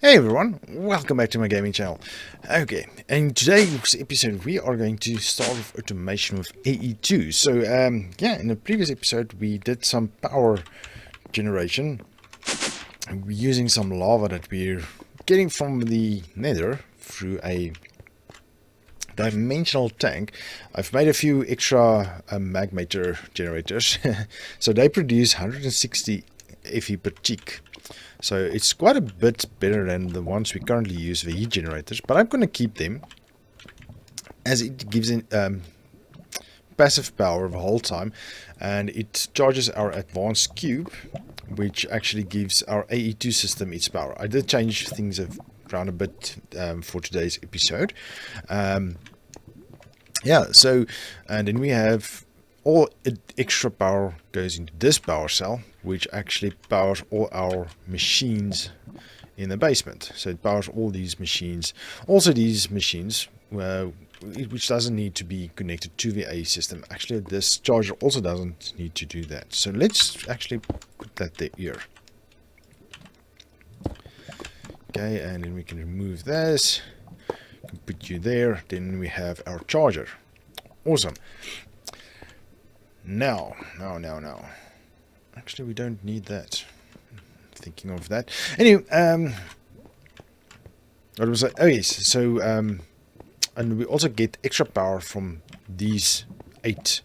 Hey everyone, welcome back to my gaming channel. Okay, in today's episode we are going to start with automation with AE2. So yeah, in the previous episode we did some power generation using some lava that we're getting from the nether through a dimensional tank. I've made a few extra magmator generators so they produce 160 Fe per tick. So it's quite a bit better than the ones we currently use, the heat generators, but I'm going to keep them as it gives passive power the whole time, and it charges our advanced cube, which actually gives our AE2 system its power. I did change things around a bit for today's episode. Yeah, so, and then we have all extra power goes into this power cell, which actually powers all our machines in the basement. So it powers all these machines. Also these machines, which doesn't need to be connected to the A system. Actually, this charger also doesn't need to do that. So let's actually put that there here. Okay, and then we can remove this. Put you there. Then we have our charger. Awesome. Now. Actually, we don't need that. Thinking of that. Anyway, what was I? Oh yes. So, and we also get extra power from these 8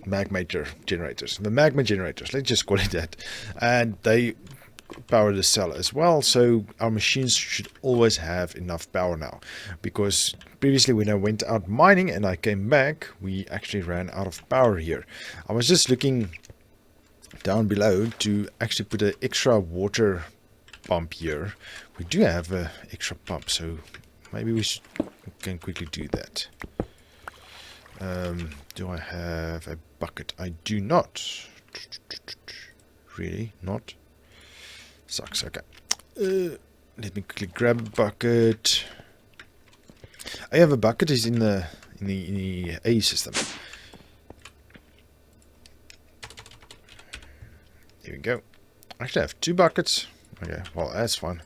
magmator generators. The magma generators. Let's just call it that. And they power the cell as well, so our machines should always have enough power now, because previously when I went out mining and I came back, we actually ran out of power here. I was just looking down below to actually put an extra water pump here. We do have an extra pump, so maybe we can quickly do that. Do I have a bucket? I do not. Really not. Sucks. Okay. Let me quickly grab a bucket. I have a bucket. Is in the A system. Here we go. Actually, I have 2 buckets. Okay. Well, that's fun.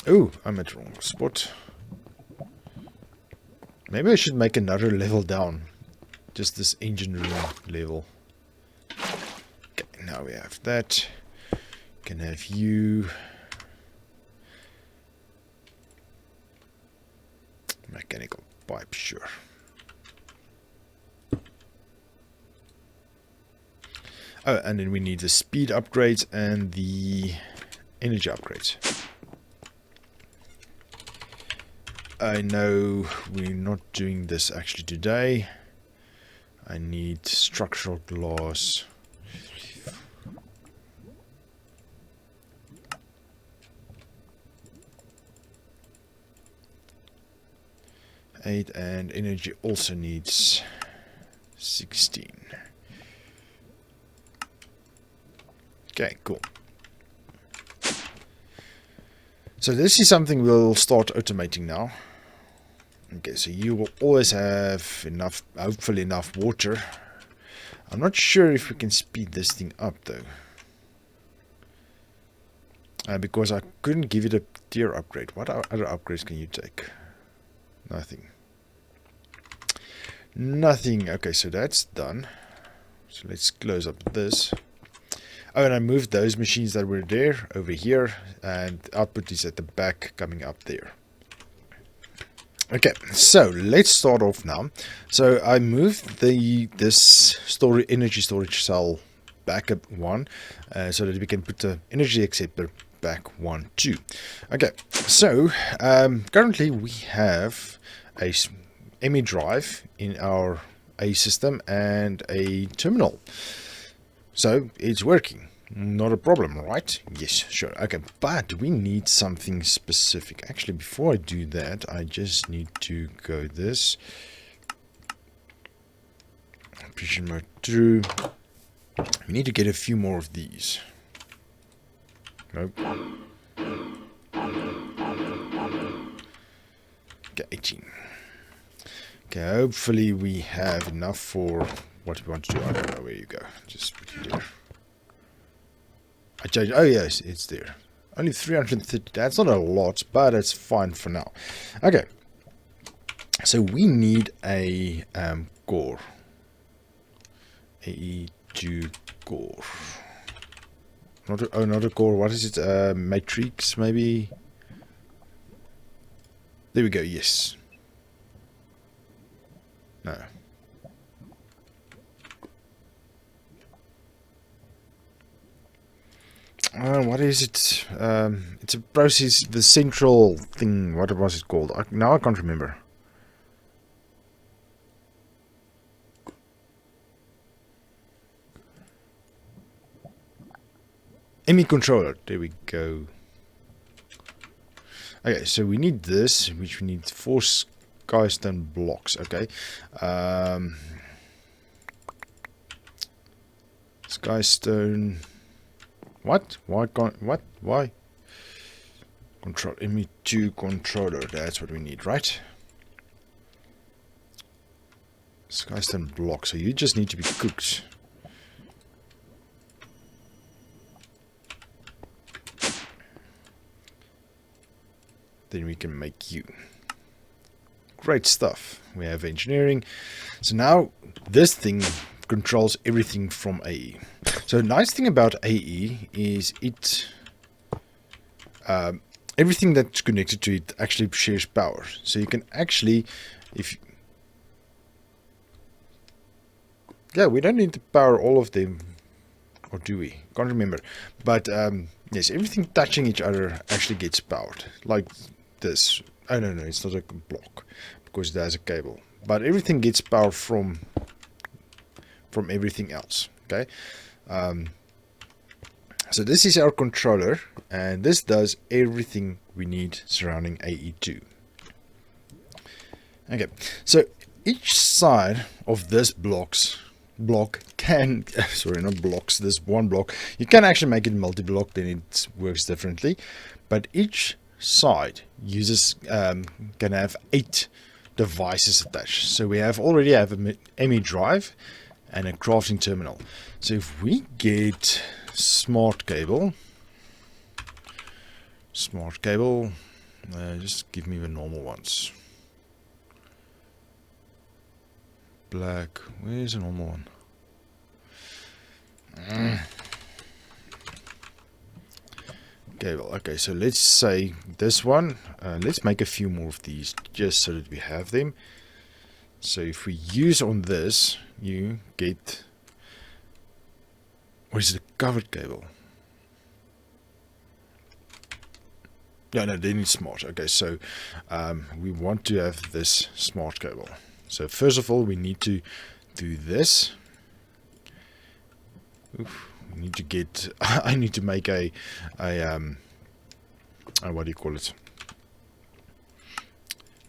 Oh, I'm at the wrong spot. Maybe I should make another level down. Just this engine room level. Okay, now we have that. Can have you. Mechanical pipe, sure. Oh, and then we need the speed upgrades and the energy upgrades. I know we're not doing this actually today. I need structural glass. Eight, and energy also needs 16. Okay, cool. So this is something we'll start automating now. Okay, so you will always have enough, hopefully enough water. I'm not sure if we can speed this thing up though. Because I couldn't give it a tier upgrade. What other upgrades can you take? Nothing. Nothing. Okay, so that's done. So let's close up this. Oh, and I moved those machines that were there over here, and output is at the back coming up there. Okay, so let's start off now. So I moved this energy storage cell back up 1, so that we can put the energy acceptor back 1 too. Okay, so currently we have a ME drive in our A system and a terminal. So it's working. Not a problem, right? Yes, sure. Okay, but we need something specific. Actually, before I do that, I just need to go this. Precision mode through. We need to get a few more of these. Nope. Okay, 18. Okay, hopefully we have enough for what we want to do. I don't know where you go. Just put it there. I changed. Oh yes, it's there. Only 330. That's not a lot, but it's fine for now. Okay. So we need a core. AE2 core. Not a core. What is it? Matrix, maybe. There we go. Yes. No. What is it? It's a process. The central thing. What was it called? Now I can't remember. ME controller. There we go. Okay, so we need this, which we need 4 skystone blocks. Okay. Skystone. What? Why can't? What? Why? Control ME2 controller. That's what we need, right? Skystone block. So you just need to be cooked. Then we can make you. Great stuff. We have engineering. So now this thing controls everything from AE. So the nice thing about AE is it everything that's connected to it actually shares power. So you can actually, we don't need to power all of them, or do we? Can't remember. But yes, everything touching each other actually gets powered, like this. Oh no, it's not a block because there's a cable. But everything gets power from everything else. Okay. So this is our controller, and this does everything we need surrounding AE2. Okay, so each side of this block can, sorry, not blocks, this one block, you can actually make it multi-block, then it works differently, but each side uses, can have 8 devices attached. So we already have a ME drive and a crafting terminal. So if we get smart cable, just give me the normal ones. Black, where's the normal one? Cable. Okay, so let's say this one. Let's make a few more of these just so that we have them. So if we use on this, you get, what is the covered cable? No, they need smart. Okay, so we want to have this smart cable. So first of all, we need to do this. Oof, we need to get. I need to make a what do you call it?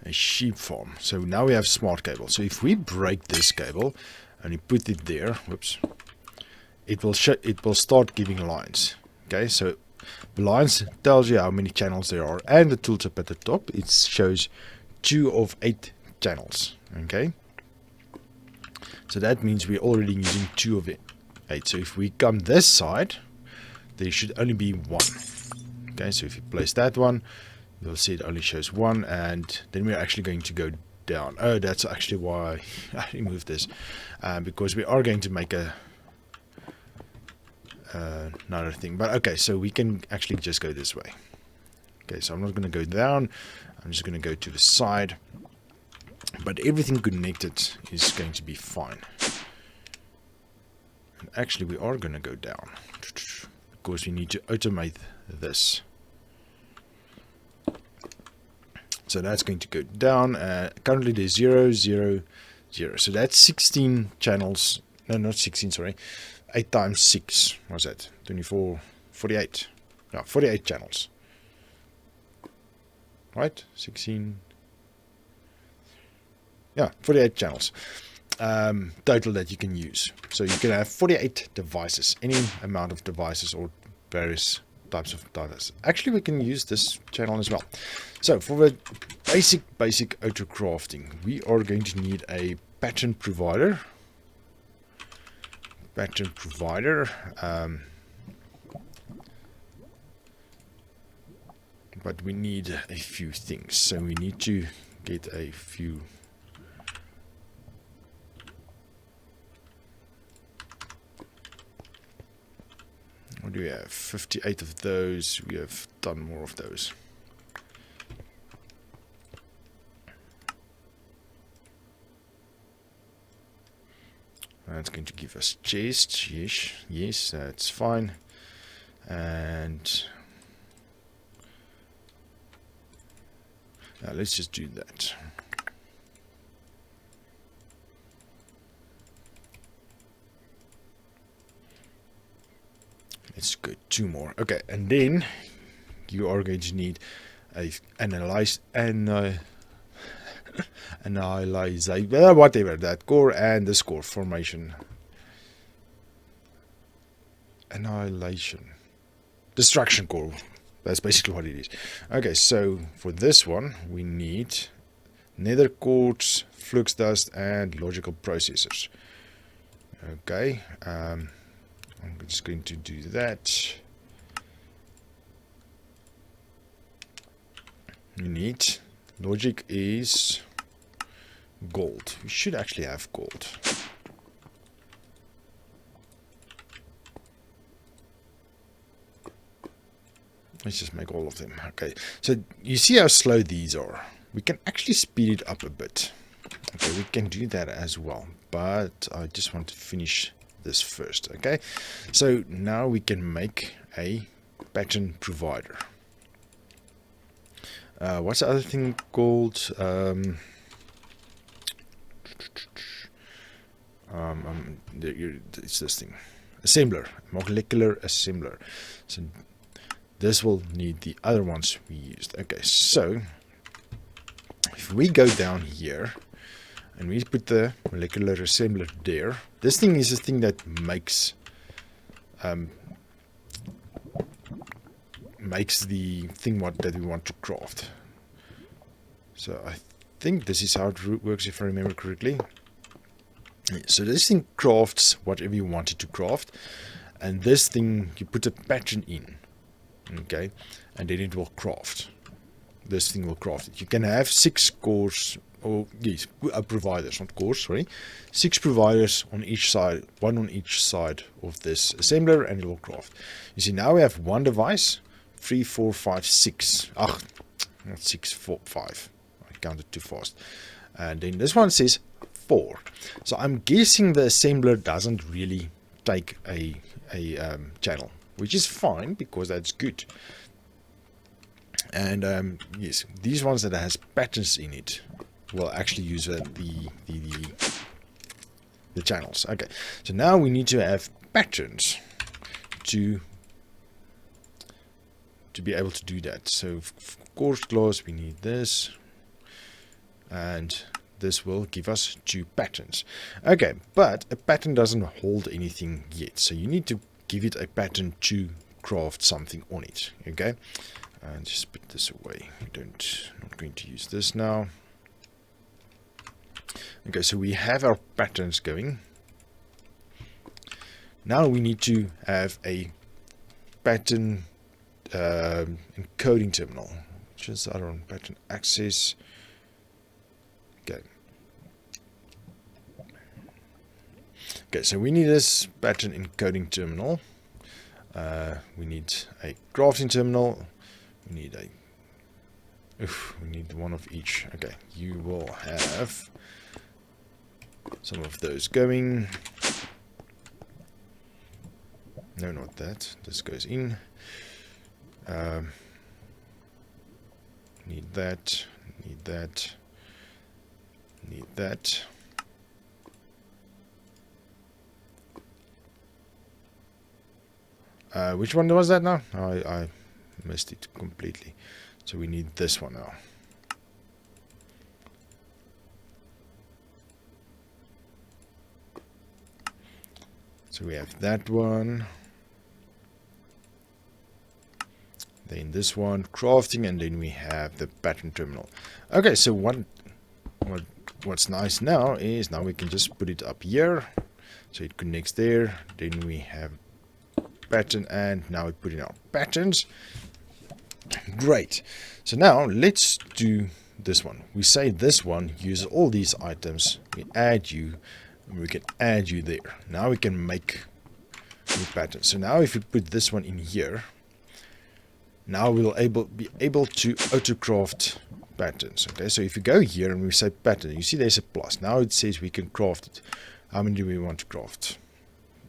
A sheep farm. So now we have smart cable. So if we break this cable and we put it there, whoops, it will start giving lines. Okay, so the lines tells you how many channels there are, and the tooltip at the top, it shows 2 of 8 channels. Okay, so that means we're already using 2 of it. 8. So if we come this side, there should only be 1. Okay, so if you place that one, you'll see it only shows 1, and then we're actually going to go down. Oh, that's actually why I removed this, because we are going to make another thing. But okay, so we can actually just go this way. Okay, so I'm not going to go down, I'm just going to go to the side, but everything connected is going to be fine. And actually we are going to go down because we need to automate this. So that's going to go down. Currently there's 0, 0, 0. So that's 16 channels. No, not 16, sorry. 8 times 6. What's that? 24, 48. Yeah, 48 channels. Right? 16. Yeah, 48 channels. Total that you can use. So you can have 48 devices. Any amount of devices or various types of devices. Actually, we can use this channel as well. So for the basic Autocrafting, we are going to need a pattern provider. pattern provider. But we need a few things, so we need to get a few. What do we have? 58 of those. We have done more of those. That's going to give us chest. Yes, that's fine. And let's just do that. Let's go 2 more. Okay, and then you are going to need a whatever that core and this core formation. Annihilation. Destruction core. That's basically what it is. Okay, so for this one we need nether quartz, flux dust, and logical processors. Okay, I'm just going to do that. You need logic is gold. We should actually have gold. Let's just make all of them. Okay, so you see how slow these are. We can actually speed it up a bit. Okay, we can do that as well, but I just want to finish this first. Okay, so now we can make a pattern provider. What's the other thing called? It's this thing, assembler, molecular assembler. So this will need the other ones we used. Okay, so if we go down here and we put the molecular assembler there, this thing is the thing that makes the thing that we want to craft. So I think this is how it works, if I remember correctly. So this thing crafts whatever you want it to craft, and this thing you put a pattern in, okay, and then it will craft. This thing will craft it. You can have 6 cores, or yes, providers, not cores, sorry, 6 providers on each side, 1 on each side of this assembler, and it will craft. You see, now we have one device, 3, 4, 5, 6. Not 6, 4, 5. I counted too fast. And then this one says 4. So I'm guessing the assembler doesn't really take a channel, which is fine because that's good. And yes, these ones that has patterns in it will actually use the channels. Okay, so now we need to have patterns to be able to do that. So of course, class, we need this, and this will give us 2 patterns. Okay, but a pattern doesn't hold anything yet, so you need to give it a pattern to craft something on it. Okay, and just put this away. Not going to use this now. Okay, so we have our patterns going. Now we need to have a pattern encoding terminal, which is other on pattern access. Okay, so we need this pattern encoding terminal. We need a crafting terminal. We need one of each. Okay, you will have some of those going. No, not that. This goes in. Need that. Need that. Need that. Which one was that now? I missed it completely. So we need this one now. So we have that one. Then this one, crafting, and then we have the pattern terminal. Okay, so what's nice now is now we can just put it up here. So it connects there. Then we have pattern, and now we put in our patterns. Great. So now let's do this one. We say this one uses all these items. We add you, and we can add you there. Now we can make new patterns. So now if we put this one in here, now we'll be able to autocraft patterns. Okay, so if you go here and we say pattern, you see there's a plus. Now it says we can craft it. How many do we want to craft?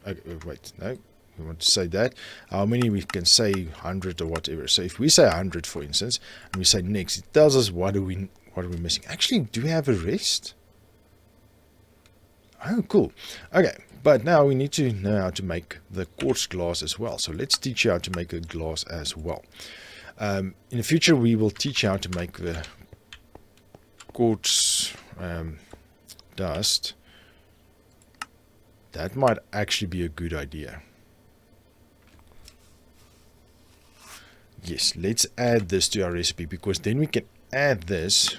Okay, wait, no. We want to say that. How many we can say 100 or whatever. So if we say 100, for instance, and we say next, it tells us what are we missing. Actually, do we have a rest? Oh, cool. Okay, but now we need to know how to make the quartz glass as well. So let's teach you how to make a glass as well. In the future, we will teach you how to make the quartz dust. That might actually be a good idea. Yes, let's add this to our recipe, because then we can add this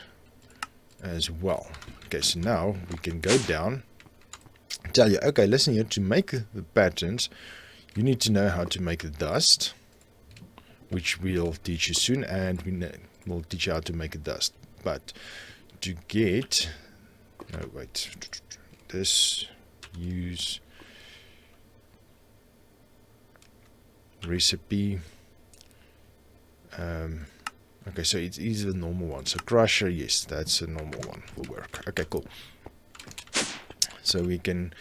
as well. Okay, so now we can go down and tell you, okay, listen here, to make the patterns, you need to know how to make the dust, which we'll teach you soon, and we'll teach you how to make a dust. But to get, no, wait, this, use recipe. Okay, so it is a normal one. So crusher, yes, that's a normal one. Will work. Okay, cool. So we can,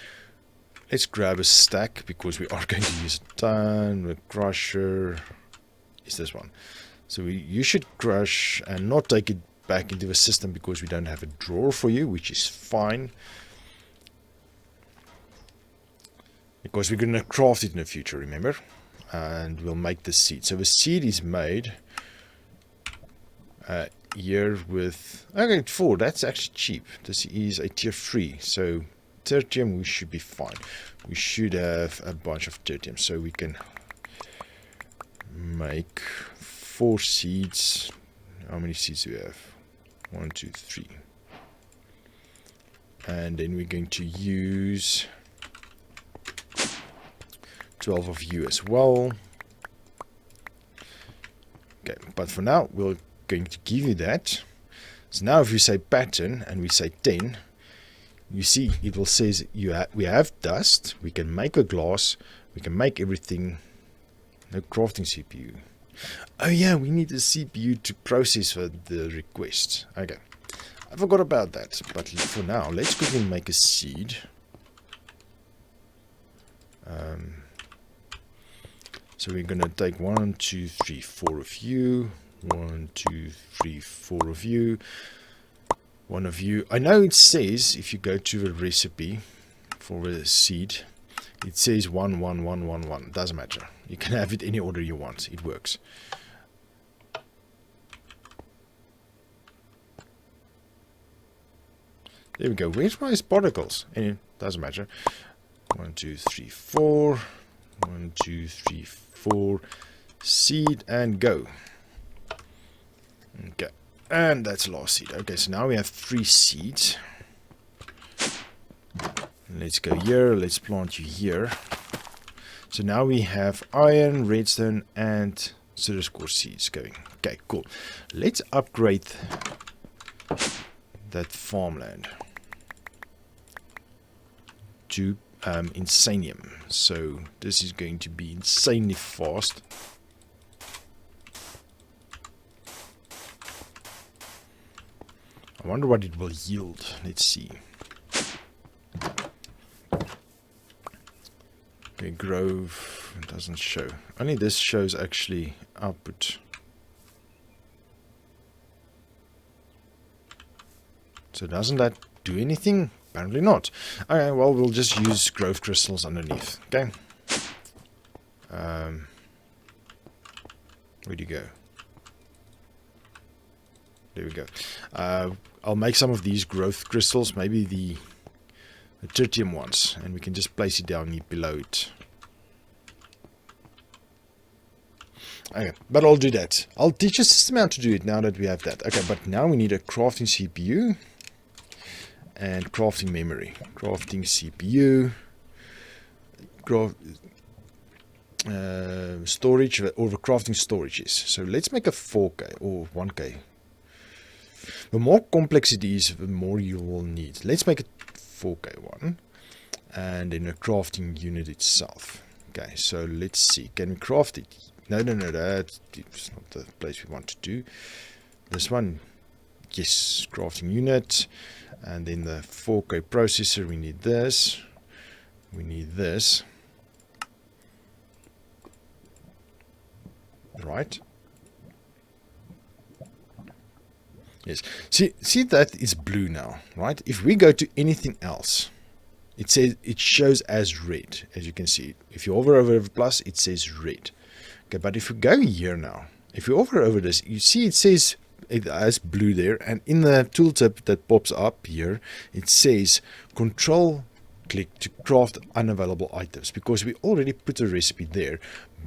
let's grab a stack, because we are going to use a ton. The crusher is this one. So you should crush and not take it back into the system, because we don't have a drawer for you, which is fine. Because we're going to craft it in the future, remember? And we'll make the seed. So the seed is made here with, okay, 4, that's actually cheap. This is a tier 3, so tertium we should be fine. We should have a bunch of tertium, so we can make 4 seeds. How many seeds do we have? 1, 2, 3. And then we're going to use 12 of you as well. Okay, but for now we're going to give you that. So now if we say pattern and we say 10, you see it will says we have dust, we can make a glass, we can make everything. No crafting CPU. Oh yeah, we need a CPU to process the requests. Okay, I forgot about that, but for now let's quickly make a seed. So we're going to take 1, 2, 3, 4 of you. 1, 2, 3, 4 of you. 1 of you. I know it says, if you go to the recipe for a seed, it says 1, 1, 1, 1, 1. Doesn't matter. You can have it any order you want. It works. There we go. Where's my particles? Anyway, doesn't matter. 1, 2, 3, 4. 1, 2, 3, 4. Seed and go. Okay, and that's the last seed. Okay, so now we have 3 seeds. Let's go here. Let's plant you here. So now we have iron, redstone, and Cirrus core seeds going. Okay, cool. Let's upgrade that farmland to insanium. So this is going to be insanely fast. I wonder what it will yield. Let's see. Okay, grove, it doesn't show. Only this shows actually output. So doesn't that do anything? Apparently not. Okay, well, we'll just use growth crystals underneath. Okay. Where'd you go? There we go. I'll make some of these growth crystals, maybe the tritium ones, and we can just place it down here below it. Okay, but I'll do that. I'll teach a system how to do it now that we have that. Okay, but now we need a crafting CPU and crafting memory. Crafting CPU. storage or the crafting storage is. So let's make a 4K or 1K. The more complex it is, the more you will need. Let's make a 4K one, and then a crafting unit itself. Okay, so let's see, can we craft it? No, that's not the place we want to do. This one, yes, crafting unit, and then the 4K processor, we need this, we need this, right? Yes, see that is blue now, right? If we go to anything else, it says, it shows as red, as you can see. If you hover over the plus, it says red. Okay, but if we go here now, if you hover over this, you see it says it has blue there, and in the tooltip that pops up here, it says control click to craft unavailable items, because we already put a recipe there,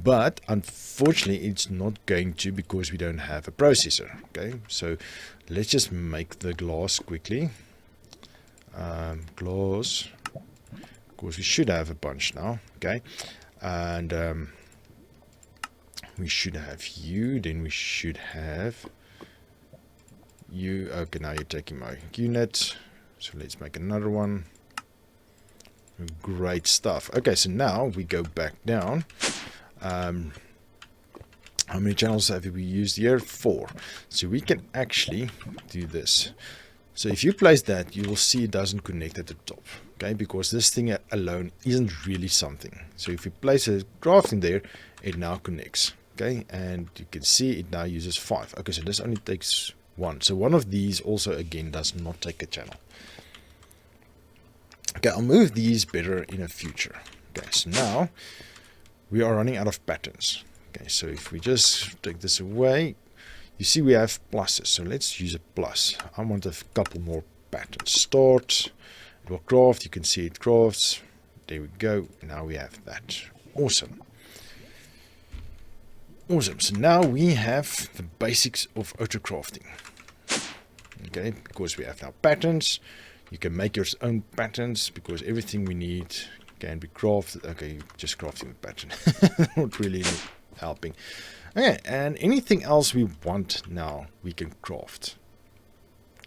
but unfortunately it's not going to, because we don't have a processor. Okay, so let's just make the glass quickly. Glass, of course we should have a bunch now. Okay, and we should have you, then we should have you. Okay, now you're taking my unit, so let's make another one. Great stuff. Okay, so now we go back down. How many channels have we used here? 4. So we can actually do this. So if you place that, you will see it doesn't connect at the top. Okay, because this thing alone isn't really something. So if you place a crafting there, it now connects. Okay, and you can see it now uses 5. Okay, so this only takes 1. So one of these also again does not take a channel. Okay, I'll move these better in the future. Okay, so now we are running out of patterns. Okay, so if we just take this away, you see we have pluses. So let's use a plus. I want a couple more patterns. Start, it will craft. You can see it crafts. There we go. Now we have that. Awesome. Awesome. So now we have the basics of Autocrafting. Okay, because we have now patterns. You can make your own patterns, because everything we need can be crafted. Okay, just crafting a pattern. Not really helping. Okay, and anything else we want now, we can craft.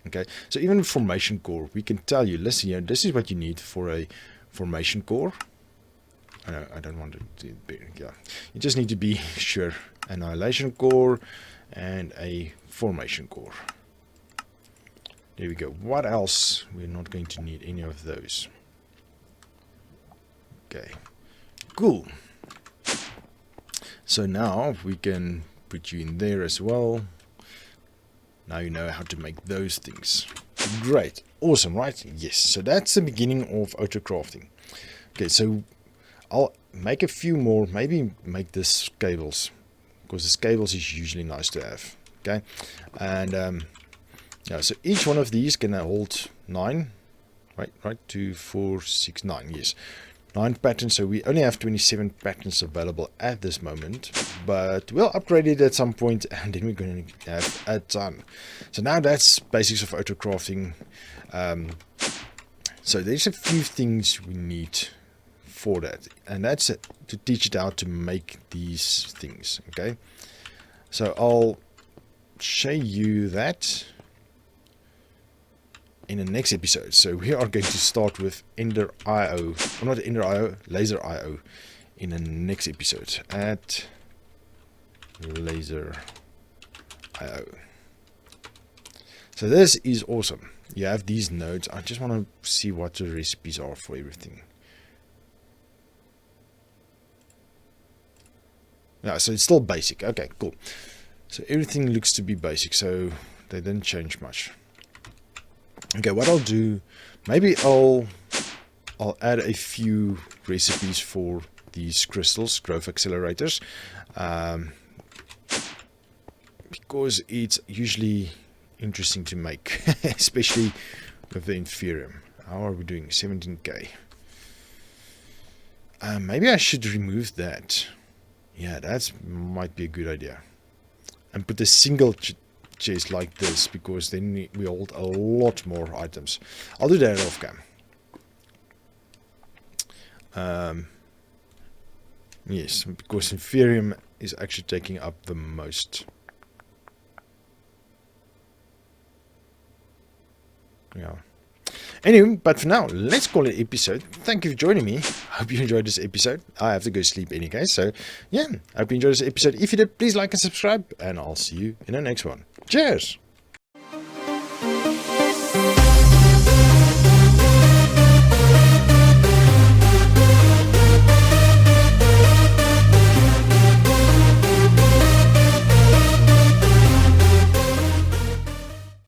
Okay, so even formation core, we can tell you, listen here, this is what you need for a formation core. I don't want to do it. Yeah, you just need to be sure. Annihilation core and a formation core. There we go. What else? We're not going to need any of those. Okay, cool. So now we can put you in there as well. Now you know how to make those things. Great. Awesome, right? Yes. So that's the beginning of Autocrafting. Okay, so I'll make a few more. Maybe make this cables, because this cables is usually nice to have. Okay, and yeah, so each one of these can hold 9, right, 2, 4, 6, 9, yes, 9 patterns. So we only have 27 patterns available at this moment, but we'll upgrade it at some point, and then we're going to have a ton. So now that's basics of Autocrafting. So there's a few things we need for that, and that's to teach it how to make these things. Okay, so I'll show you that in the next episode. So we are going to start with Ender IO, or not Ender IO, Laser IO, in the next episode at Laser IO. So this is awesome. You have these nodes. I just want to see what the recipes are for everything. Yeah, so it's still basic. Okay, cool. So everything looks to be basic, so they didn't change much. Okay, what I'll do, maybe I'll add a few recipes for these crystals, growth accelerators, because it's usually interesting to make, especially with the Inferium. How are we doing? 17k. Maybe I should remove that. Yeah, that might be a good idea. And put a single chest like this, because then we hold a lot more items. I'll do that off cam. Yes, because Inferium is actually taking up the most. Yeah. Anyway, but for now, let's call it episode. Thank you for joining me. Hope you enjoyed this episode. I have to go sleep anyway, so yeah, hope you enjoyed this episode. If you did, please like and subscribe, and I'll see you in the next one. Cheers!